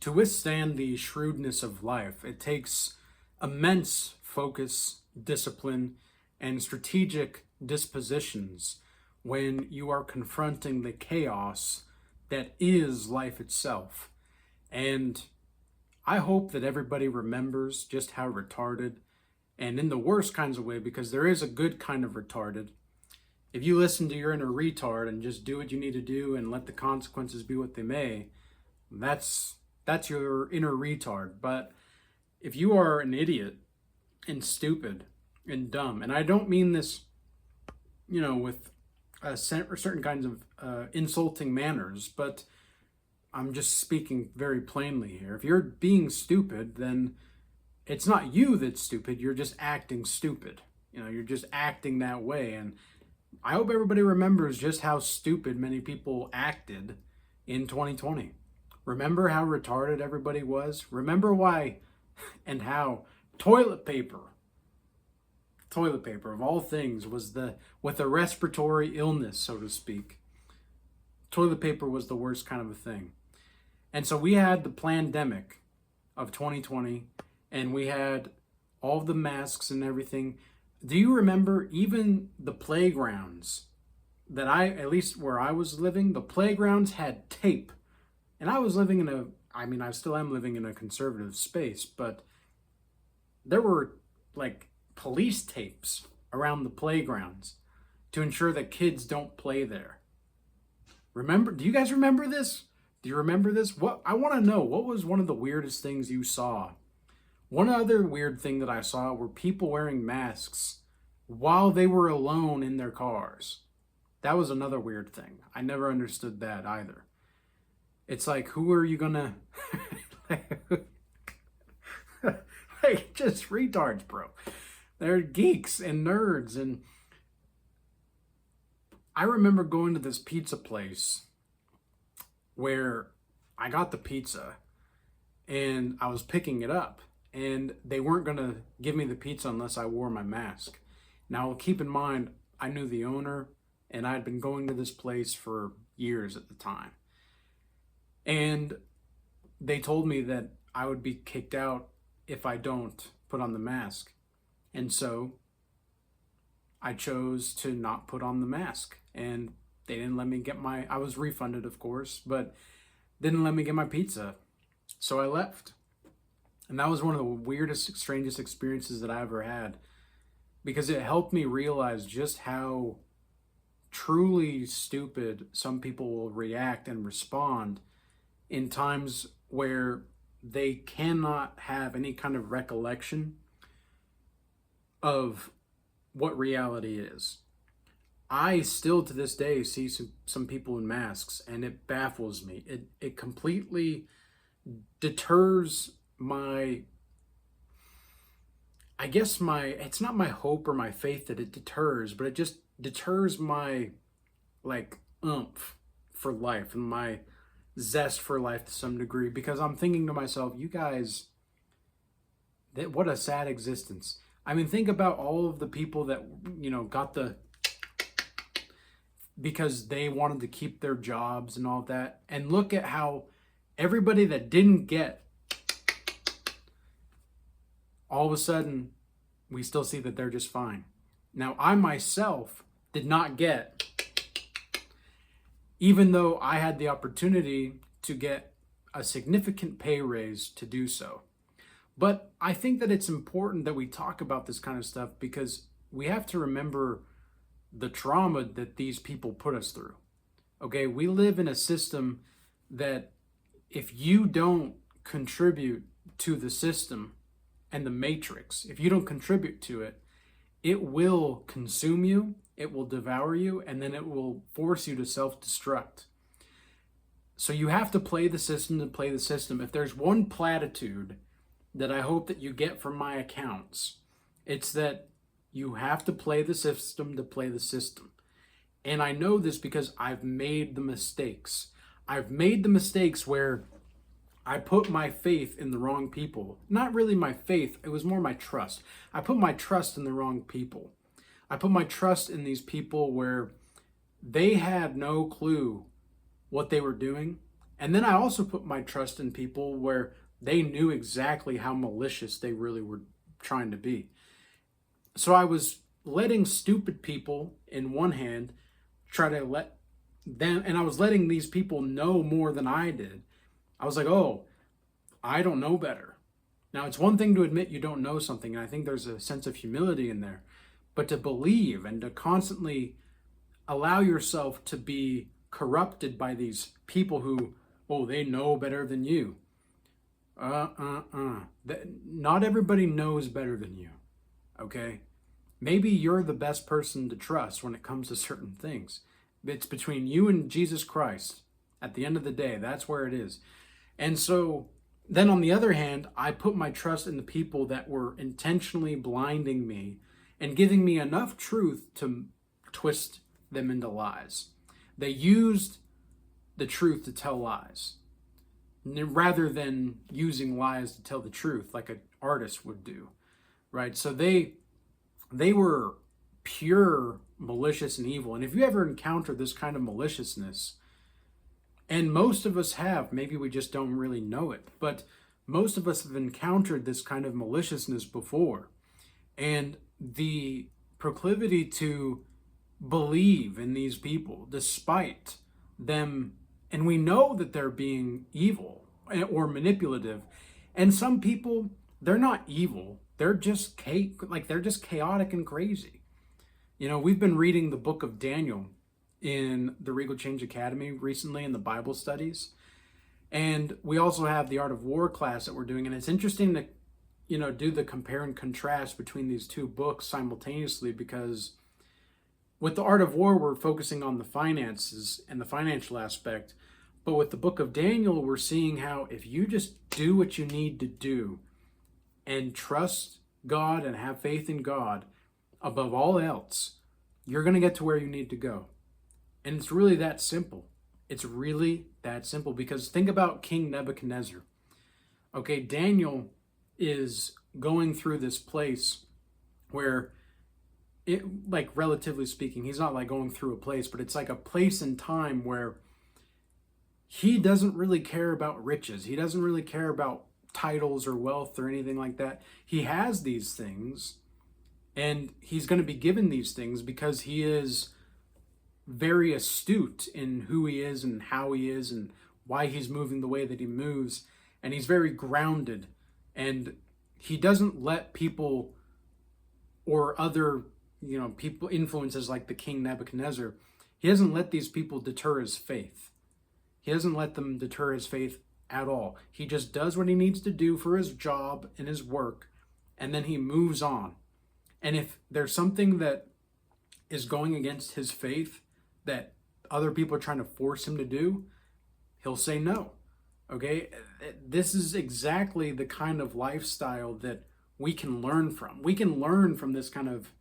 To withstand the shrewdness of life, it takes immense focus, discipline, and strategic dispositions when you are confronting the chaos that is life itself. And I hope that everybody remembers just how retarded, and in the worst kinds of way, because there is a good kind of retarded. If you listen to your inner retard and just do what you need to do and let the consequences be what they may, that's your inner retard. But if you are an idiot and stupid and dumb, and I don't mean this, with certain kinds of insulting manners, but I'm just speaking very plainly here. If you're being stupid, then it's not you that's stupid. You're just acting stupid. You're just acting that way. And I hope everybody remembers just how stupid many people acted in 2020. Remember how retarded everybody was? Remember why and how toilet paper of all things was with a respiratory illness, so to speak. Toilet paper was the worst kind of a thing. And so we had the pandemic of 2020, and we had all the masks and everything. Do you remember even the playgrounds that at least where I was living, the playgrounds had tape. And I was living I still am living in a conservative space, but there were like police tapes around the playgrounds to ensure that kids don't play there. Do you guys remember this? Do you remember this? I want to know, what was one of the weirdest things you saw? One other weird thing that I saw were people wearing masks while they were alone in their cars. That was another weird thing. I never understood that either. It's like, who are you gonna... like, just retards, bro. They're geeks and nerds. And I remember going to this pizza place where I got the pizza and I was picking it up, and they weren't going to give me the pizza unless I wore my mask. Now, keep in mind, I knew the owner, and I'd been going to this place for years at the time. And they told me that I would be kicked out if I don't put on the mask. And so I chose to not put on the mask. And they didn't let me get I was refunded, of course, but didn't let me get my pizza. So I left. And that was one of the weirdest, strangest experiences that I ever had, because it helped me realize just how truly stupid some people will react and respond in times where they cannot have any kind of recollection of what reality is. I still to this day see some people in masks, and it baffles me. It completely deters it's not my hope or my faith that it deters, but it just deters my oomph for life and my zest for life to some degree, because I'm thinking to myself, you guys, what a sad existence. I mean, think about all of the people that, got because they wanted to keep their jobs and all that. And look at how everybody that didn't get, all of a sudden, we still see that they're just fine. Now, I myself did not get, even though I had the opportunity to get a significant pay raise to do so. But I think that it's important that we talk about this kind of stuff, because we have to remember the trauma that these people put us through. Okay, we live in a system that if you don't contribute to the system and the matrix, if you don't contribute to it, it will consume you, it will devour you, and then it will force you to self-destruct. So you have to play the system to play the system. If there's one platitude that I hope that you get from my accounts, it's that you have to play the system to play the system. And I know this because I've made the mistakes. I've made the mistakes where I put my faith in the wrong people. Not really my faith, it was more my trust. I put my trust in the wrong people. I put my trust in these people where they had no clue what they were doing, And then I also put my trust in people where they knew exactly how malicious they really were trying to be. So I was letting stupid people in one hand try to let them, and I was letting these people know more than I did. I was like, oh, I don't know better. Now, it's one thing to admit you don't know something, and I think there's a sense of humility in there. But to believe and to constantly allow yourself to be corrupted by these people who, oh, they know better than you. Not everybody knows better than you, okay? Maybe you're the best person to trust when it comes to certain things. It's between you and Jesus Christ. At the end of the day, that's where it is. And so then on the other hand, I put my trust in the people that were intentionally blinding me and giving me enough truth to twist them into lies. They used the truth to tell lies rather than using lies to tell the truth like an artist would do, right? So they were pure malicious and evil. And if you ever encounter this kind of maliciousness, and most of us have, maybe we just don't really know it, but most of us have encountered this kind of maliciousness before. And the proclivity to believe in these people despite them, and we know that they're being evil or manipulative. And some people, they're not evil, they're just chaotic and crazy. You know, we've been reading the book of Daniel in the Regal Change Academy recently in the Bible studies. And we also have the Art of War class that we're doing. And it's interesting to, you know, do the compare and contrast between these two books simultaneously, because with the Art of War, we're focusing on the finances and the financial aspect. But with the book of Daniel, we're seeing how if you just do what you need to do and trust God and have faith in God above all else, you're going to get to where you need to go. And it's really that simple. It's really that simple, because think about King Nebuchadnezzar. Okay, Daniel is going through this place where it, like, relatively speaking, he's not like going through a place, but it's like a place in time where he doesn't really care about riches. He doesn't really care about titles or wealth or anything like that. He has these things, and he's going to be given these things because he is very astute in who he is and how he is and why he's moving the way that he moves. And he's very grounded, and he doesn't let people or other, you know, people, influences like the King Nebuchadnezzar, he doesn't let these people deter his faith. He doesn't let them deter his faith at all. He just does what he needs to do for his job and his work, and then he moves on. And if there's something that is going against his faith that other people are trying to force him to do, he'll say no. Okay? This is exactly the kind of lifestyle that we can learn from. We can learn from this kind of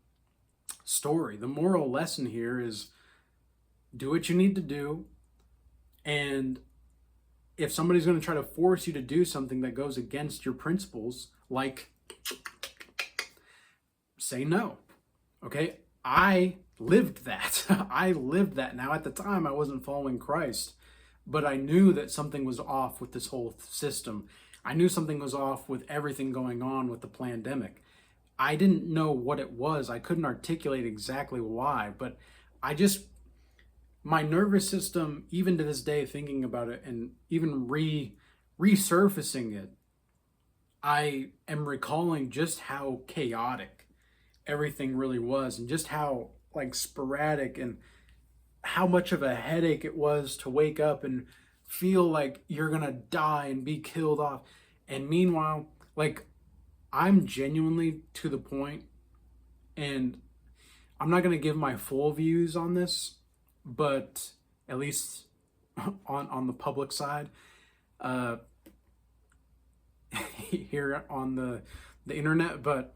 story. The moral lesson here is do what you need to do, and if somebody's going to try to force you to do something that goes against your principles, like, say no. Okay? I lived that. I lived that. Now, at the time, I wasn't following Christ, but I knew that something was off with this whole system. I knew something was off with everything going on with the pandemic. I didn't know what it was. I couldn't articulate exactly why, but my nervous system, even to this day, thinking about it and even resurfacing it, I am recalling just how chaotic everything really was, and just how like sporadic, and how much of a headache it was to wake up and feel like you're gonna die and be killed off. And meanwhile, like, I'm genuinely to the point, and I'm not gonna give my full views on this, but at least on the public side, here on the internet, but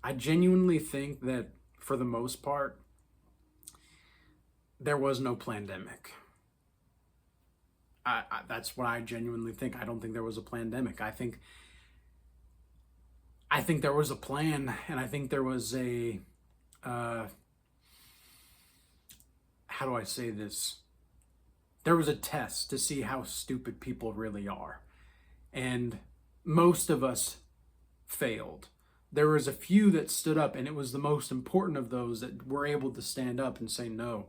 I genuinely think that for the most part, there was no pandemic. That's what I genuinely think. I don't think there was a pandemic. I think there was a plan, and I think there was a how do I say this? there was a test to see how stupid people really are. And most of us failed. There was a few that stood up, and it was the most important of those that were able to stand up and say no.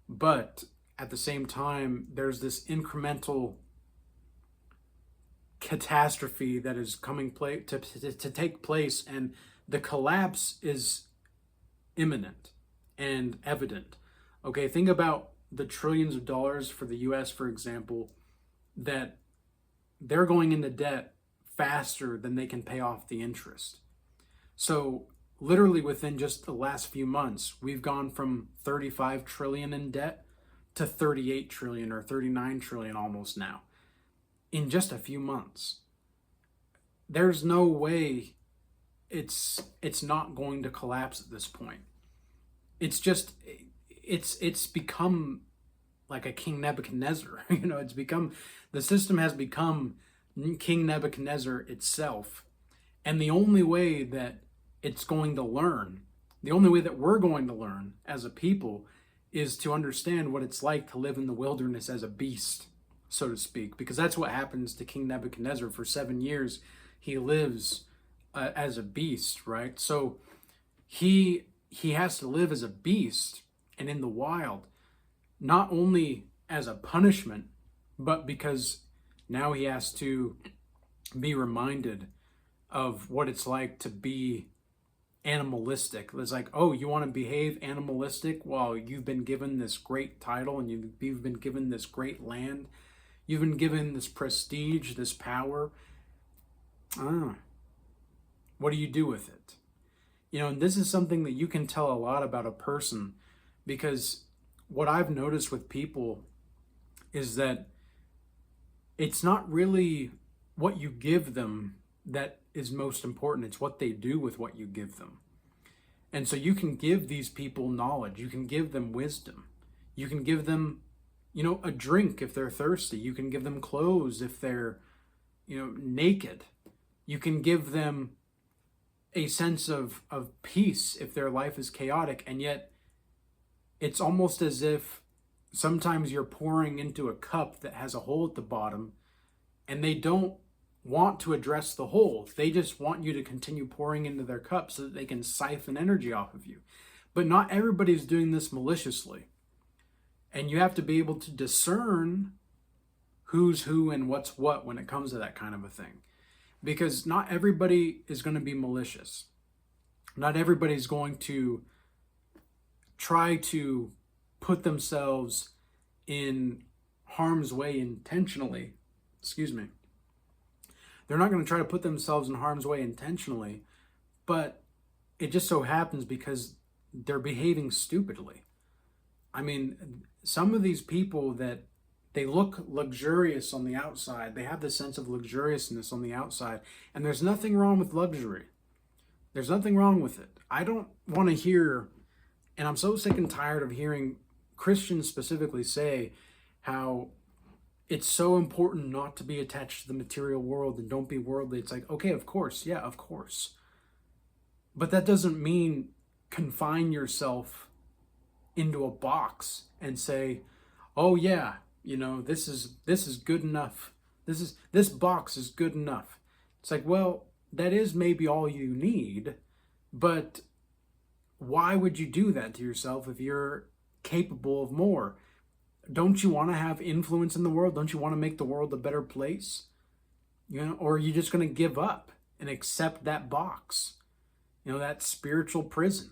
But at the same time, there's this incremental catastrophe that is coming to take place, and the collapse is imminent and evident. Okay, think about the trillions of dollars for the US, for example, that they're going into debt faster than they can pay off the interest. So literally within just the last few months, we've gone from 35 trillion in debt to 38 trillion or 39 trillion almost now in just a few months. There's no way it's not going to collapse at this point. It's just it's become like a King Nebuchadnezzar. The system has become King Nebuchadnezzar itself. And the only way that it's going to learn, the only way that we're going to learn as a people, is to understand what it's like to live in the wilderness as a beast, so to speak, because that's what happens to King Nebuchadnezzar. For 7 years, he lives as a beast, right? So he has to live as a beast and in the wild, not only as a punishment, but because now he has to be reminded of what it's like to be animalistic. It's like, oh, you want to behave animalistic while you've been given this great title and you've been given this great land. You've been given this prestige, this power. What do you do with it? And this is something that you can tell a lot about a person, because what I've noticed with people is that it's not really what you give them that is most important. It's what they do with what you give them. And so you can give these people knowledge. You can give them wisdom. You can give them, a drink if they're thirsty. You can give them clothes if they're, naked. You can give them a sense of peace if their life is chaotic. And yet it's almost as if sometimes you're pouring into a cup that has a hole at the bottom, and they don't want to address the hole. They just want you to continue pouring into their cup so that they can siphon energy off of you. But not everybody's doing this maliciously. And you have to be able to discern who's who and what's what when it comes to that kind of a thing. Because not everybody is going to be malicious. Not everybody's going to try to put themselves in harm's way intentionally. They're not going to try to put themselves in harm's way intentionally, but it just so happens because they're behaving stupidly. I mean, some of these people that they look luxurious on the outside, they have this sense of luxuriousness on the outside, and there's nothing wrong with luxury. There's nothing wrong with it. I don't want to hear, and I'm so sick and tired of hearing Christians specifically say how it's so important not to be attached to the material world and don't be worldly. It's like, okay, of course. Yeah, of course. But that doesn't mean confine yourself into a box and say, oh yeah, this is good enough. This box is good enough. It's like, well, that is maybe all you need, but why would you do that to yourself if you're capable of more? Don't you want to have influence in the world? Don't you want to make the world a better place? Or are you just going to give up and accept that box? That spiritual prison.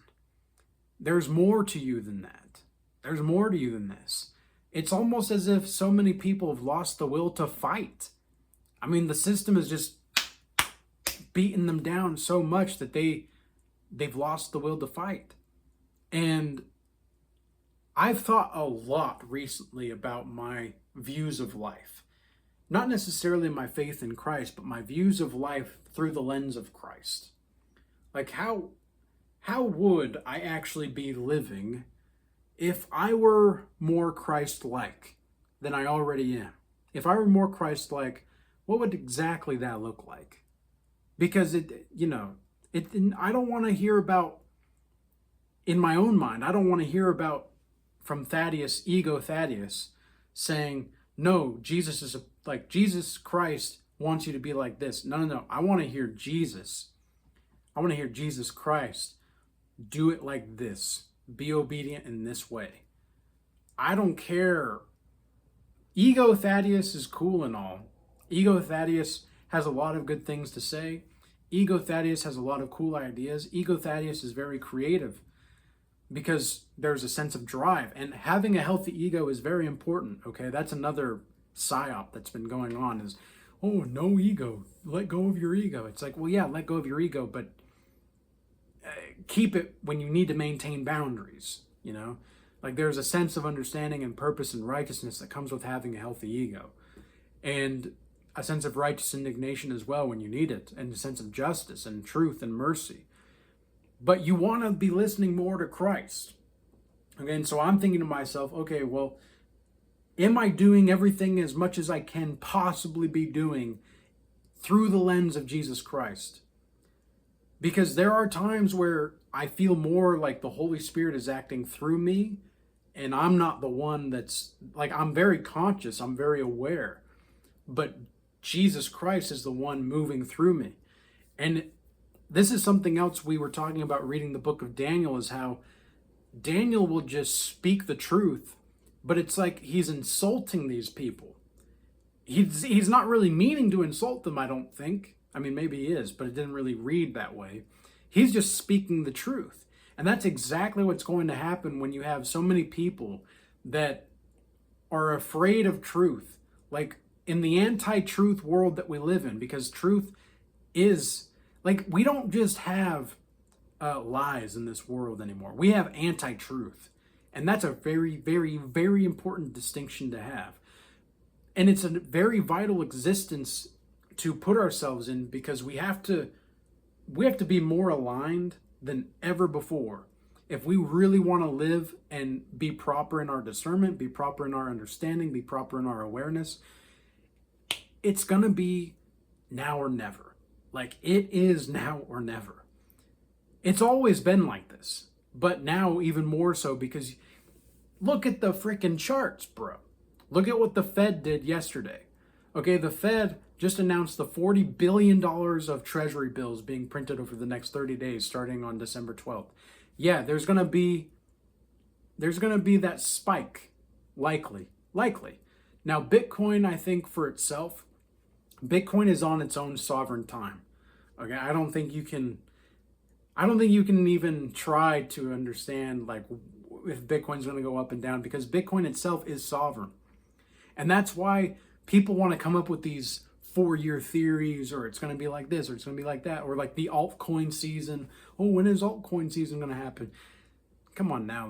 There's more to you than that. There's more to you than this. It's almost as if so many people have lost the will to fight. I mean, the system is just beating them down so much that they've lost the will to fight. And I've thought a lot recently about my views of life. Not necessarily my faith in Christ, but my views of life through the lens of Christ. Like how would I actually be living if I were more Christ-like than I already am? If I were more Christ-like, what would exactly that look like? Because I don't want to hear about, in my own mind, I don't want to hear about from Thaddeus, ego Thaddeus, saying, no, Jesus Christ wants you to be like this. No. I want to hear Jesus. I want to hear Jesus Christ do it like this. Be obedient in this way. I don't care. Ego Thaddeus is cool and all. Ego Thaddeus has a lot of good things to say. Ego Thaddeus has a lot of cool ideas. Ego Thaddeus is very creative because there's a sense of drive. And having a healthy ego is very important, okay? That's another psyop that's been going on is, oh, no ego. Let go of your ego. It's like, well, yeah, let go of your ego, but keep it when you need to maintain boundaries, you know? Like there's a sense of understanding and purpose and righteousness that comes with having a healthy ego. And a sense of righteous indignation as well when you need it, and a sense of justice and truth and mercy. But you want to be listening more to Christ. Okay, and so I'm thinking to myself, okay, well, am I doing everything as much as I can possibly be doing through the lens of Jesus Christ? Because there are times where I feel more like the Holy Spirit is acting through me, and I'm not the one that's, like, I'm very conscious, I'm very aware, but Jesus Christ is the one moving through me. And this is something else we were talking about reading the book of Daniel, is how Daniel will just speak the truth, but it's like he's insulting these people. He's not really meaning to insult them, I don't think. I mean, maybe he is, but it didn't really read that way. He's just speaking the truth. And that's exactly what's going to happen when you have so many people that are afraid of truth. Like in the anti-truth world that we live in, because truth is, like, we don't just have lies in this world anymore. We have anti-truth. And that's a very, very, very important distinction to have. And it's a very vital existence to put ourselves in, because we have to be more aligned than ever before. If we really want to live and be proper in our discernment, be proper in our understanding, be proper in our awareness, it's going to be now or never. Like, it is now or never. It's always been like this, but now even more so, because look at the freaking charts, bro. Look at what the Fed did yesterday. Okay, the Fed just announced the $40 billion of treasury bills being printed over the next 30 days, starting on December 12th. Yeah, there's going to be that spike, likely. Now, Bitcoin, I think for itself, Bitcoin is on its own sovereign time. Okay, I don't think you can even try to understand like if Bitcoin's going to go up and down, because Bitcoin itself is sovereign. And that's why people want to come up with these 4-year theories, or it's going to be like this, or it's going to be like that, or like the altcoin season. Oh, when is altcoin season going to happen? Come on now,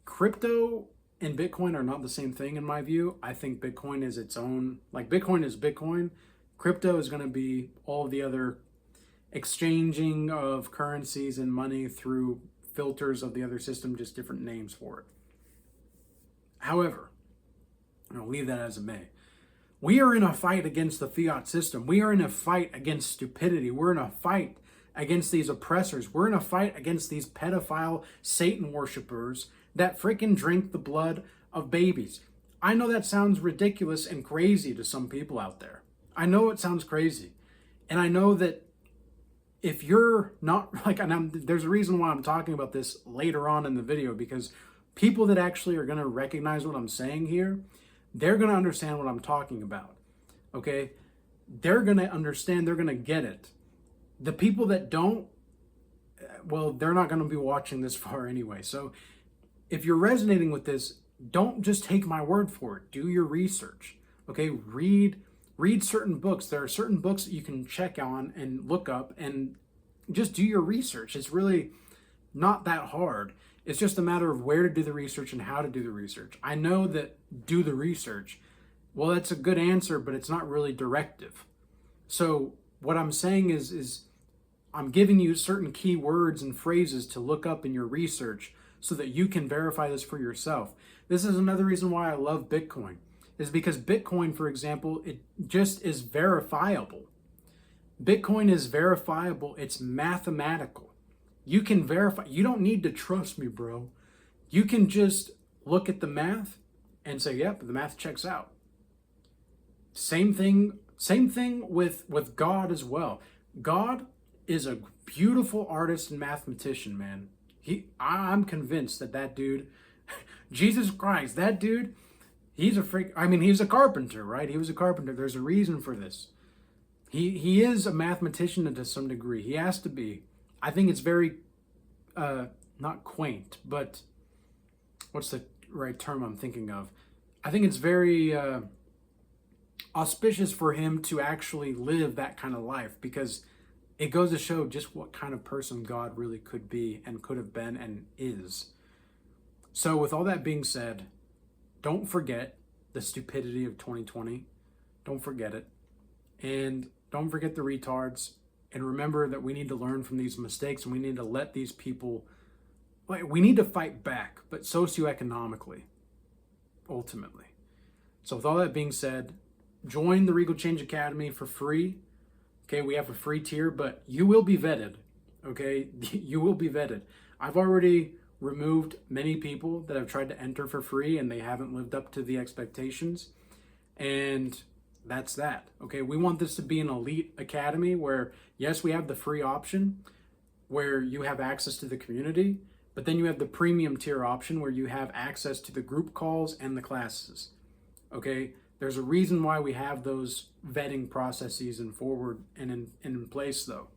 crypto and Bitcoin are not the same thing in my view. I think Bitcoin is its own, like Bitcoin is Bitcoin. Crypto is going to be all the other exchanging of currencies and money through filters of the other system, just different names for it. However, I'll leave that as it may. We are in a fight against the fiat system. We are in a fight against stupidity. We're in a fight against these oppressors. We're in a fight against these pedophile Satan worshipers that freaking drink the blood of babies. I know that sounds ridiculous and crazy to some people out there. I know it sounds crazy. And I know that if you're not, like, there's a reason why I'm talking about this later on in the video, because people that actually are going to recognize what I'm saying here, they're going to understand what I'm talking about, okay? They're going to understand, they're going to get it. The people that don't, well, they're not going to be watching this far anyway. So if you're resonating with this, don't just take my word for it. Do your research, okay? Read certain books. There are certain books that you can check on and look up and just do your research. It's really not that hard. It's just a matter of where to do the research and how to do the research. I know that do the research, well, that's a good answer, but it's not really directive. So what I'm saying is I'm giving you certain key words and phrases to look up in your research so that you can verify this for yourself. This is another reason why I love Bitcoin, is because Bitcoin, for example, it just is verifiable. Bitcoin is verifiable. It's mathematical. You can verify. You don't need to trust me, bro. You can just look at the math and say, yep, the math checks out. Same thing with God as well. God is a beautiful artist and mathematician, man. I'm convinced that dude, Jesus Christ, that dude, he's a freak. I mean, he's a carpenter, right? He was a carpenter. There's a reason for this. He is a mathematician to some degree. He has to be. I think it's very, not quaint, but what's the right term I'm thinking of? I think it's very auspicious for him to actually live that kind of life, because it goes to show just what kind of person God really could be and could have been and is. So with all that being said, don't forget the stupidity of 2020. Don't forget it. And don't forget the retards. And remember that we need to learn from these mistakes, and we need to let these people, we need to fight back, but socioeconomically, ultimately. So with all that being said, join the Regal Change Academy for free. Okay, we have a free tier, but you will be vetted. Okay, you will be vetted. I've already removed many people that have tried to enter for free and they haven't lived up to the expectations. And that's that. Okay, we want this to be an elite academy where, yes, we have the free option where you have access to the community, but then you have the premium tier option where you have access to the group calls and the classes. Okay, there's a reason why we have those vetting processes and forward and in place, though,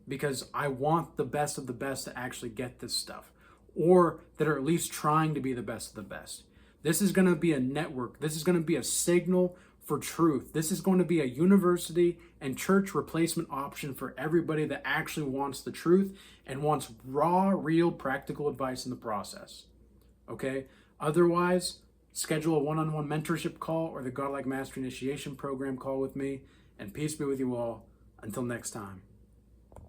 because I want the best of the best to actually get this stuff, or that are at least trying to be the best of the best. This is going to be a network. This is going to be a signal for truth. This is going to be a university and church replacement option for everybody that actually wants the truth and wants raw, real, practical advice in the process. Okay? Otherwise, schedule a one-on-one mentorship call or the Godlike Mastery Initiation Program call with me, and peace be with you all. Until next time.